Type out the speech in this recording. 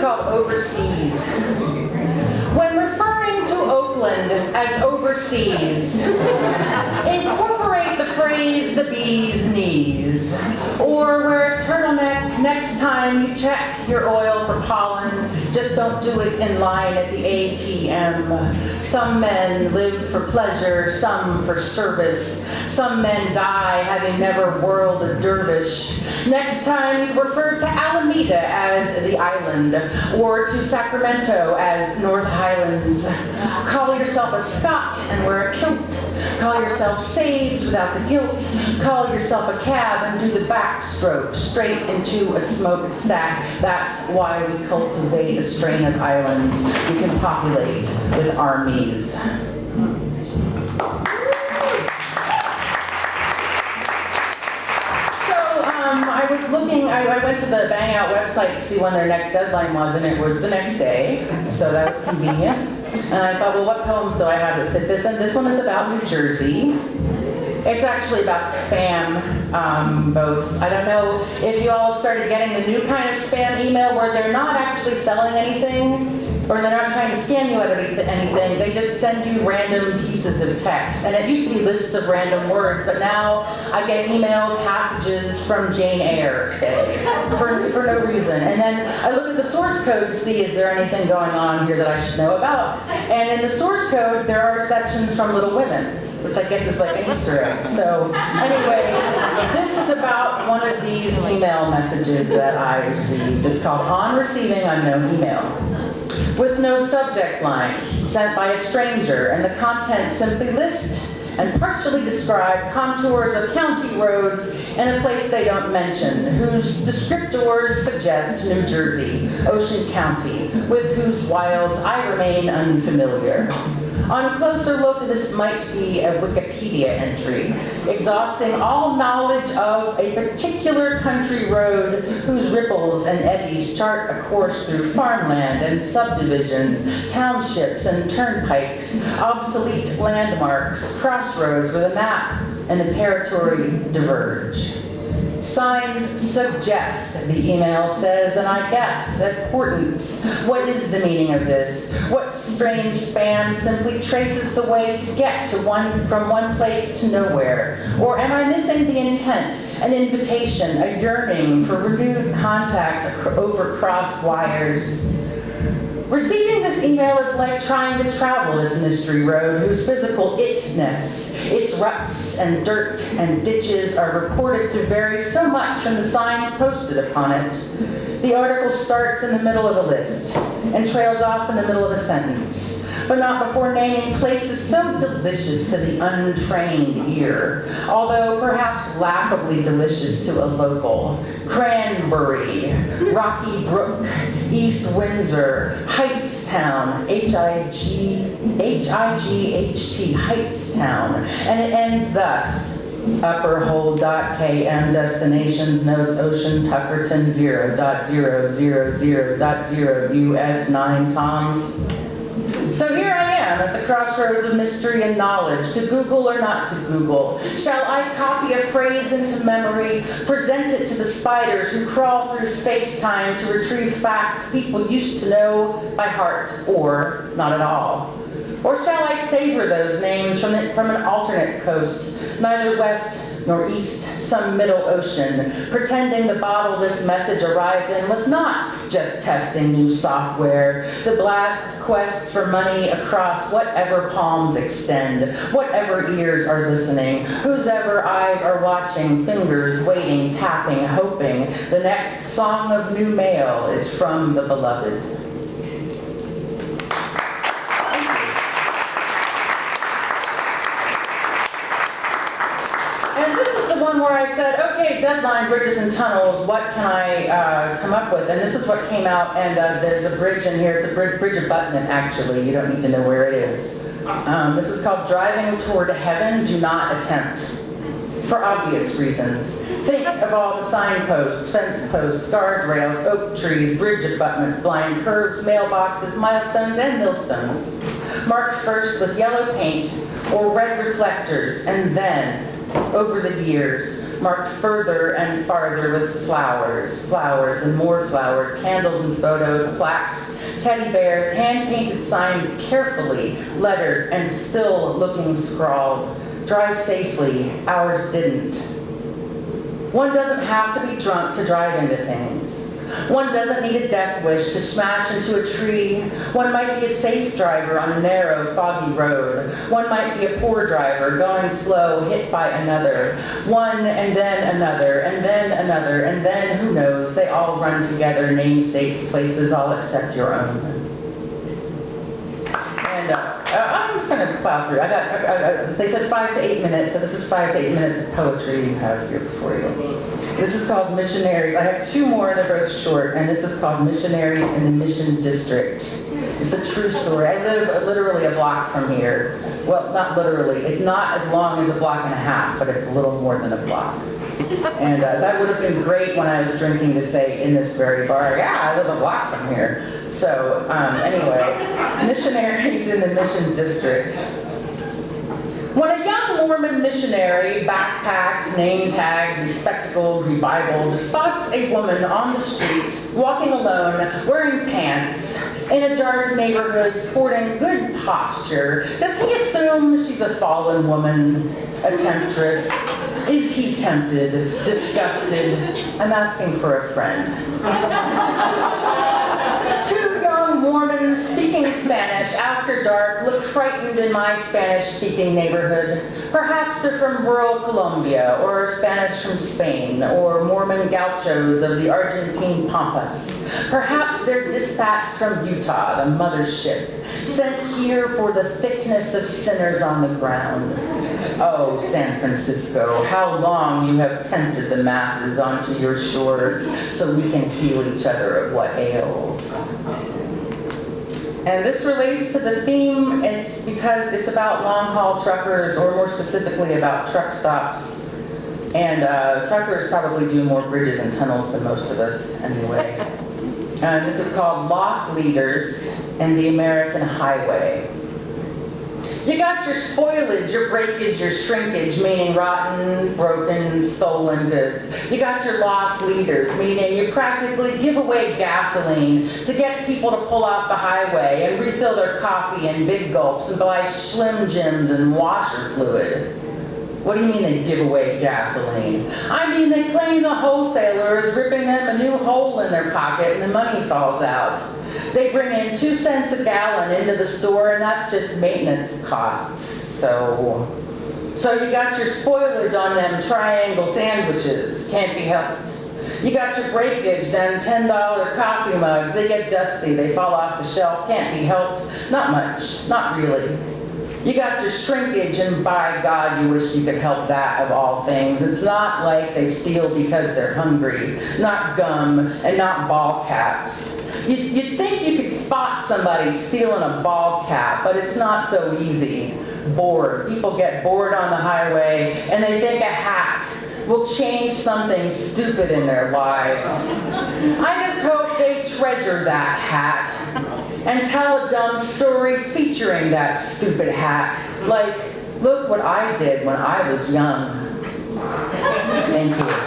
called overseas. When referring to Oakland as overseas, incorporate the phrase the bee's knees, or wear a turtleneck next time you check your oil for pollen. Just don't do it in line at the ATM. Some men live for pleasure, some for service. Some men die having never whirled a dervish. Next time you refer to Alameda as the island, or to Sacramento as North Highlands. Call yourself a Scot and wear a kilt. Call yourself saved without the guilt. Call yourself a cab and do the backstroke straight into a smokestack. That's why we cultivate a strain of islands we can populate with armies. I was looking, I went to the Bang Out website to see when their next deadline was, and it was the next day, so that was convenient. And I thought, well, what poems do I have that fit this? And this one is about New Jersey. It's actually about spam, both. I don't know if you all started getting the new kind of spam email where they're not actually selling anything, or they're not trying to scam you out of anything. They just send you random pieces of text. And it used to be lists of random words, but now I get email passages from Jane Eyre, say, for no reason. And then I look at the source code to see is there anything going on here that I should know about. And in the source code, there are sections from Little Women, which I guess is like an Easter egg. So anyway, this is about one of these email messages that I received. It's called On Receiving Unknown Email. With no subject line, sent by a stranger, and the content simply list and partially describe contours of county roads in a place they don't mention, whose descriptors suggest New Jersey, Ocean County, with whose wilds I remain unfamiliar. On closer look, this might be a Wikipedia entry, exhausting all knowledge of a particular country road whose ripples and eddies chart a course through farmland and subdivisions, townships and turnpikes, obsolete landmarks, crossroads where the map and the territory diverge. Signs suggest, the email says, and I guess, importance. What is the meaning of this? What strange spam simply traces the way to get to from one place to nowhere? Or am I missing the intent, an invitation, a yearning for renewed contact over crossed wires? Receiving this email is like trying to travel this mystery road whose physical itness, its ruts and dirt and ditches are reported to vary so much from the signs posted upon it. The article starts in the middle of a list and trails off in the middle of a sentence, but not before naming places so delicious to the untrained ear, although perhaps laughably delicious to a local. Cranberry, Rocky Brook, East Windsor, Hightstown, H-I-G-H-T, Hightstown, and it ends thus. Upper hold .km destinations notes Ocean Tuckerton 0.000.0 US 9 Toms. So here I am at the crossroads of mystery and knowledge, to Google or not to Google. Shall I copy a phrase into memory, present it to the spiders who crawl through space-time to retrieve facts people used to know by heart, or not at all? Or shall I savor those names from an alternate coast, neither west nor east, some middle ocean, pretending the bottle this message arrived in was not just testing new software, the blast quest for money across whatever palms extend, whatever ears are listening, whosever eyes are watching, fingers waiting, tapping, hoping the next song of new mail is from the beloved. And this is the one where I said, okay, deadline, bridges and tunnels, what can I come up with? And this is what came out, and there's a bridge in here. It's a bridge abutment, actually. You don't need to know where it is. This is called Driving Toward Heaven, Do Not Attempt. For obvious reasons. Think of all the signposts, fence posts, guardrails, oak trees, bridge abutments, blind curves, mailboxes, milestones, and millstones. Marked first with yellow paint or red reflectors, and then, over the years, marked further and farther with flowers, flowers and more flowers, candles and photos, plaques, teddy bears, hand-painted signs carefully lettered and still looking scrawled. Drive safely, ours didn't. One doesn't have to be drunk to drive into things. One doesn't need a death wish to smash into a tree. One might be a safe driver on a narrow, foggy road. One might be a poor driver, going slow, hit by another. One and then another, and then another, and then, who knows, they all run together, namesakes, places, all except your own. And I'm just going to plow through. They said 5 to 8 minutes, so this is 5 to 8 minutes of poetry you have here before you. This is called Missionaries. I have 2 more, and they're both short, and this is called Missionaries in the Mission District. It's a true story. I live literally a block from here. Well, not literally. It's not as long as a block and a half, but it's a little more than a block. And that would have been great when I was drinking to say in this very bar, yeah, I live a block from here. So anyway, Missionaries in the Mission District. When a young Mormon missionary, backpacked, name-tagged, bespectacled, rebibbled, spots a woman on the street, walking alone, wearing pants, in a dark neighborhood, sporting good posture, does he assume she's a fallen woman, a temptress? Is he tempted, disgusted? I'm asking for a friend. 2 young Mormons speaking Spanish after dark look frightened in my Spanish-speaking neighborhood. Perhaps they're from rural Colombia, or Spanish from Spain, or Mormon gauchos of the Argentine Pampas. Perhaps they're dispatched from Utah, the mothership, sent here for the thickness of sinners on the ground. Oh, San Francisco, how long you have tempted the masses onto your shores so we can heal each other of what ails. And this relates to the theme. It's because it's about long-haul truckers, or more specifically about truck stops. And truckers probably do more bridges and tunnels than most of us anyway. And this is called Lost Leaders and the American Highway. You got your spoilage, your breakage, your shrinkage, meaning rotten, broken, stolen goods. You got your lost leaders, meaning you practically give away gasoline to get people to pull off the highway and refill their coffee in big gulps and buy Slim Jims and washer fluid. What do you mean they give away gasoline? I mean they claim the wholesaler is ripping them a new hole in their pocket and the money falls out. They bring in 2 cents a gallon into the store, and that's just maintenance costs. So you got your spoilage on them triangle sandwiches. Can't be helped. You got your breakage, them $10 coffee mugs. They get dusty. They fall off the shelf. Can't be helped. Not much. Not really. You got your shrinkage, and by God, you wish you could help that of all things. It's not like they steal because they're hungry. Not gum, and not ball caps. You'd think you could spot somebody stealing a ball cap, but it's not so easy. Bored. People get bored on the highway, and they think a hat will change something stupid in their lives. I just hope they treasure that hat and tell a dumb story featuring that stupid hat. Like, look what I did when I was young. Thank you.